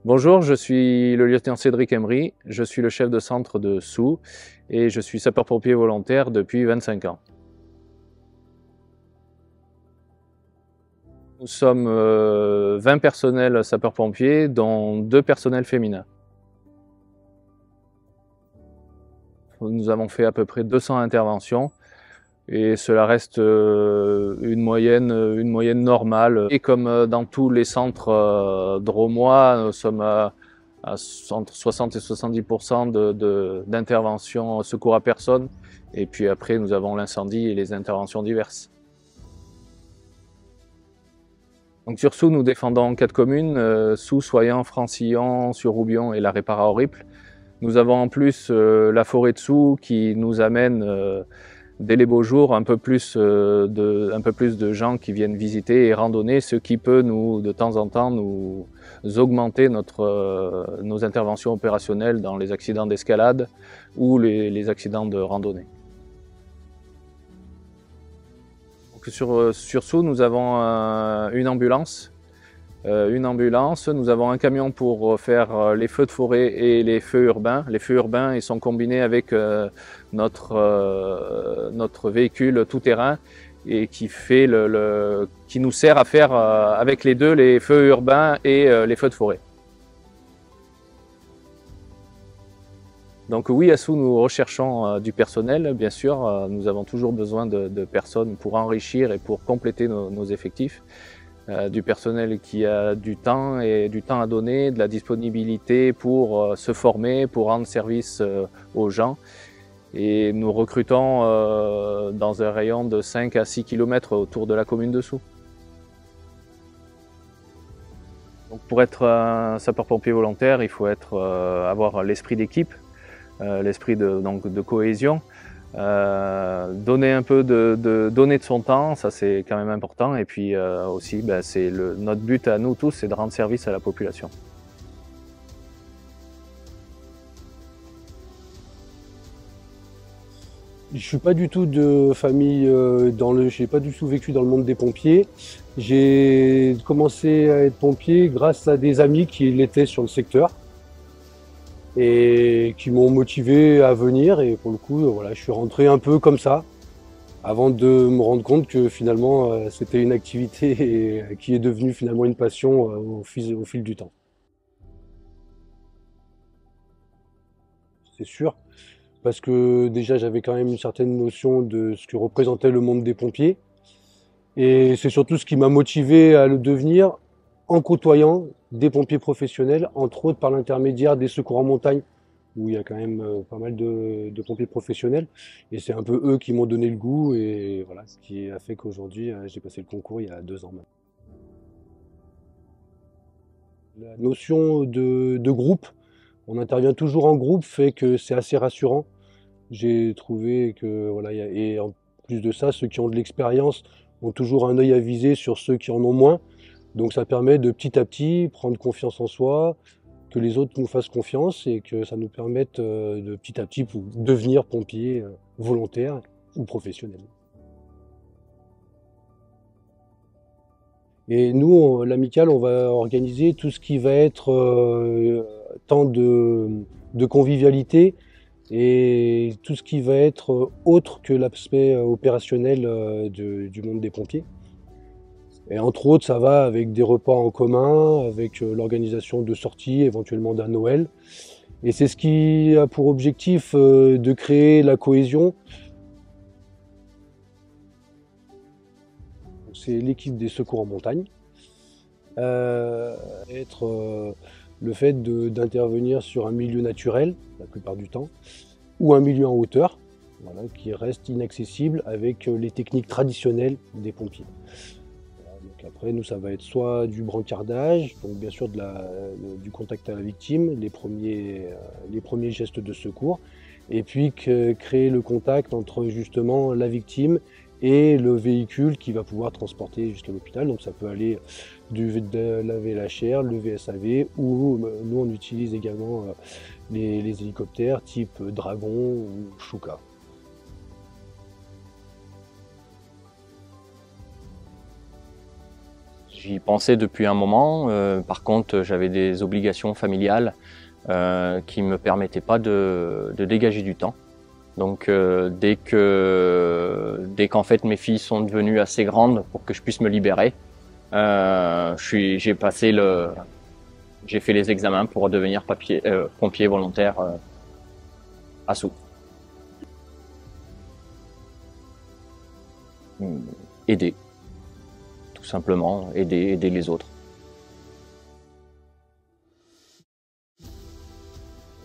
Bonjour, je suis le lieutenant Cédric Emery, je suis le chef de centre de Soux et je suis sapeur-pompier volontaire depuis 25 ans. Nous sommes 20 personnels sapeurs-pompiers, dont 2 personnels féminins. Nous avons fait à peu près 200 interventions et cela reste une moyenne normale. Et comme dans tous les centres drômois, nous sommes entre 60 et 70% d'interventions secours à personne. Et puis après, nous avons l'incendie et les interventions diverses. Donc sur Soux, nous défendons 4 communes, Soux, Soyans, Francillon, Sur-Roubion et La Répara-Auriple. Nous avons en plus la forêt de Soux qui nous amène, dès les beaux jours, un peu plus de gens qui viennent visiter et randonner, ce qui peut de temps en temps, nous augmenter nos interventions opérationnelles dans les accidents d'escalade ou les accidents de randonnée. Sur Soux, nous avons une ambulance. Nous avons un camion pour faire les feux de forêt et les feux urbains. Les feux urbains, ils sont combinés avec notre véhicule tout-terrain et qui nous sert à faire avec les deux les feux urbains et les feux de forêt. Donc oui, à Soux, nous recherchons du personnel, bien sûr. Nous avons toujours besoin de personnes pour enrichir et pour compléter nos effectifs. Du personnel qui a du temps à donner, de la disponibilité pour se former, pour rendre service aux gens. Et nous recrutons dans un rayon de 5 à 6 km autour de la commune de Soux. Donc pour être un sapeur-pompier volontaire, il faut avoir l'esprit d'équipe, l'esprit de cohésion, donner un peu donner de son temps, ça c'est quand même important. Et puis aussi, notre but à nous tous, c'est de rendre service à la population. Je suis pas du tout de famille j'ai pas du tout vécu dans le monde des pompiers. J'ai commencé à être pompier grâce à des amis qui l'étaient sur le secteur et qui m'ont motivé à venir. Et pour le coup, voilà, je suis rentré un peu comme ça, avant de me rendre compte que finalement c'était une activité qui est devenue finalement une passion au fil du temps. C'est sûr, parce que déjà j'avais quand même une certaine notion de ce que représentait le monde des pompiers. Et c'est surtout ce qui m'a motivé à le devenir en côtoyant des pompiers professionnels, entre autres par l'intermédiaire des secours en montagne, où il y a quand même pas mal de pompiers professionnels. Et c'est un peu eux qui m'ont donné le goût, et voilà, ce qui a fait qu'aujourd'hui, j'ai passé le concours il y a 2 ans maintenant. La notion de groupe, on intervient toujours en groupe, fait que c'est assez rassurant. J'ai trouvé que, voilà, et en plus de ça, ceux qui ont de l'expérience ont toujours un œil à viser sur ceux qui en ont moins. Donc ça permet de petit à petit prendre confiance en soi, que les autres nous fassent confiance et que ça nous permette de petit à petit devenir pompier volontaire ou professionnel. Et nous, l'amicale, on va organiser tout ce qui va être temps de convivialité et tout ce qui va être autre que l'aspect opérationnel du monde des pompiers. Et entre autres, ça va avec des repas en commun, avec l'organisation de sorties, éventuellement d'un Noël. Et c'est ce qui a pour objectif de créer la cohésion. C'est l'équipe des secours en montagne. Le fait d'intervenir sur un milieu naturel, la plupart du temps, ou un milieu en hauteur, voilà, qui reste inaccessible avec les techniques traditionnelles des pompiers. Donc après, nous, ça va être soit du brancardage, donc bien sûr du contact à la victime, les premiers gestes de secours, et puis créer le contact entre justement la victime et le véhicule qui va pouvoir transporter jusqu'à l'hôpital. Donc ça peut aller de la VLHR, le VSAV, ou nous on utilise également les hélicoptères type Dragon ou Chouka. J'y pensais depuis un moment, par contre j'avais des obligations familiales qui ne me permettaient pas de dégager du temps. Donc dès qu'en fait mes filles sont devenues assez grandes pour que je puisse me libérer, j'ai fait les examens pour devenir pompier volontaire à Soux. Aider, tout simplement, aider les autres.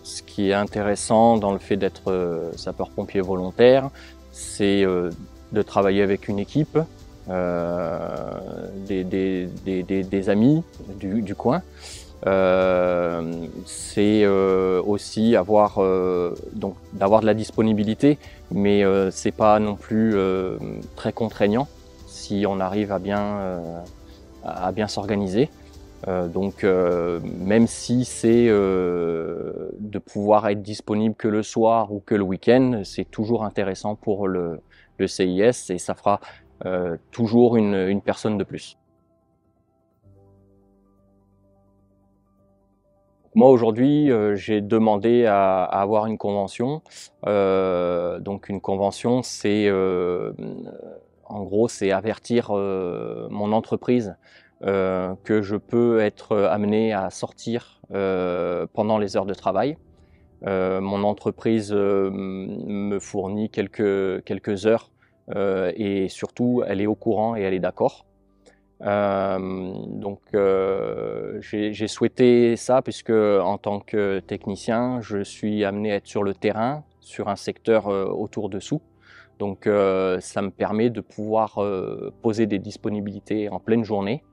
Ce qui est intéressant dans le fait d'être sapeur-pompier volontaire, c'est de travailler avec une équipe, des amis du coin. C'est aussi d'avoir de la disponibilité, mais c'est pas non plus très contraignant si on arrive à bien s'organiser. Même si c'est de pouvoir être disponible que le soir ou que le week-end, c'est toujours intéressant pour le CIS et ça fera toujours une personne de plus. Moi aujourd'hui, j'ai demandé à avoir une convention. Donc une convention, c'est en gros, c'est avertir mon entreprise que je peux être amené à sortir pendant les heures de travail. Mon entreprise me fournit quelques heures et surtout elle est au courant et elle est d'accord. J'ai souhaité ça puisque en tant que technicien, je suis amené à être sur le terrain, sur un secteur autour de Soux. Donc ça me permet de pouvoir poser des disponibilités en pleine journée,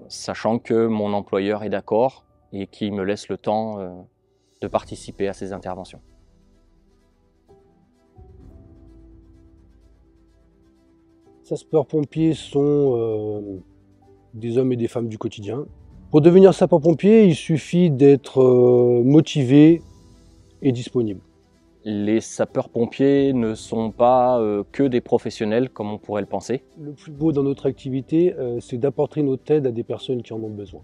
sachant que mon employeur est d'accord et qu'il me laisse le temps de participer à ces interventions. Sapeurs-pompiers sont des hommes et des femmes du quotidien. Pour devenir sapeur-pompier, il suffit d'être motivé et disponible. Les sapeurs-pompiers ne sont pas que des professionnels comme on pourrait le penser. Le plus beau dans notre activité, c'est d'apporter notre aide à des personnes qui en ont besoin.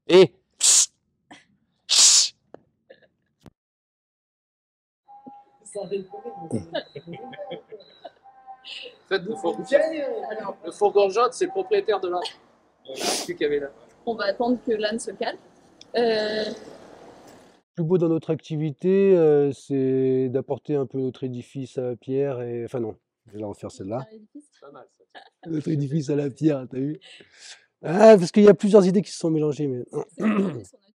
Et En fait, le fourgon jaune, c'est le propriétaire de l'âne. Celui qui avait là. On va attendre que l'âne se calme. Le plus beau dans notre activité, c'est d'apporter un peu notre édifice à la pierre et... Enfin non, je vais la refaire celle-là. Pas mal, ça. Notre édifice à la pierre, t'as vu? Ah, parce qu'il y a plusieurs idées qui se sont mélangées, mais...